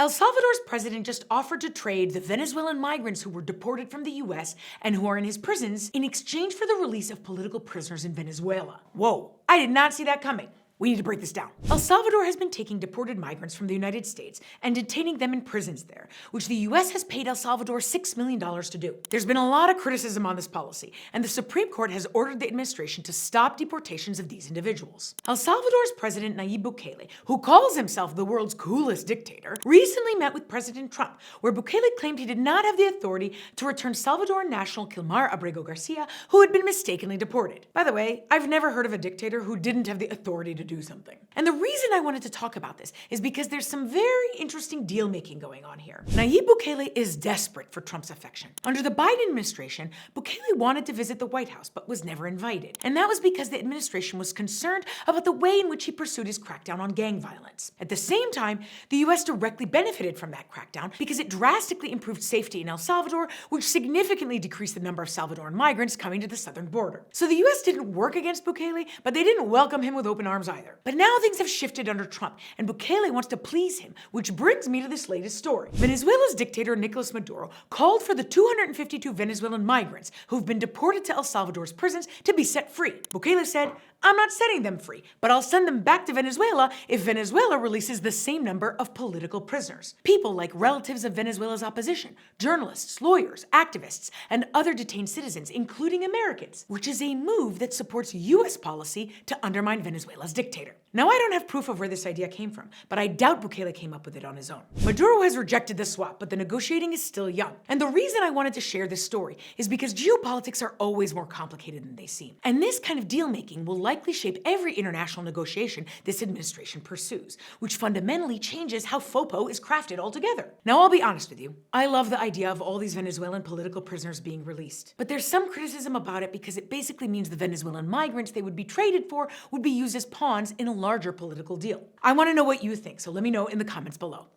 El Salvador's president just offered to trade the Venezuelan migrants who were deported from the U.S. and who are in his prisons in exchange for the release of political prisoners in Venezuela. Whoa, I did not see that coming. We need to break this down. El Salvador has been taking deported migrants from the United States and detaining them in prisons there, which the U.S. has paid El Salvador $6 million to do. There's been a lot of criticism on this policy, and the Supreme Court has ordered the administration to stop deportations of these individuals. El Salvador's president Nayib Bukele, who calls himself the world's coolest dictator, recently met with President Trump, where Bukele claimed he did not have the authority to return Salvadoran national Kilmar Abrego Garcia, who had been mistakenly deported. By the way, I've never heard of a dictator who didn't have the authority to do something. And the reason I wanted to talk about this is because there's some very interesting deal making going on here. Nayib Bukele is desperate for Trump's affection. Under the Biden administration, Bukele wanted to visit the White House but was never invited. And that was because the administration was concerned about the way in which he pursued his crackdown on gang violence. At the same time, the US directly benefited from that crackdown because it drastically improved safety in El Salvador, which significantly decreased the number of Salvadoran migrants coming to the southern border. So the US didn't work against Bukele, but they didn't welcome him with open arms either. But now things have shifted under Trump, and Bukele wants to please him, which brings me to this latest story. Venezuela's dictator Nicolas Maduro called for the 252 Venezuelan migrants who've been deported to El Salvador's prisons to be set free. Bukele said, "I'm not setting them free, but I'll send them back to Venezuela if Venezuela releases the same number of political prisoners. People like relatives of Venezuela's opposition, journalists, lawyers, activists, and other detained citizens, including Americans," which is a move that supports US policy to undermine Venezuela's dictator. Now, I don't have proof of where this idea came from, but I doubt Bukele came up with it on his own. Maduro has rejected the swap, but the negotiating is still young. And the reason I wanted to share this story is because geopolitics are always more complicated than they seem. And this kind of deal-making will likely shape every international negotiation this administration pursues, which fundamentally changes how FOPO is crafted altogether. Now, I'll be honest with you. I love the idea of all these Venezuelan political prisoners being released. But there's some criticism about it because it basically means the Venezuelan migrants they would be traded for would be used as pawns in a larger political deal. I want to know what you think, so let me know in the comments below.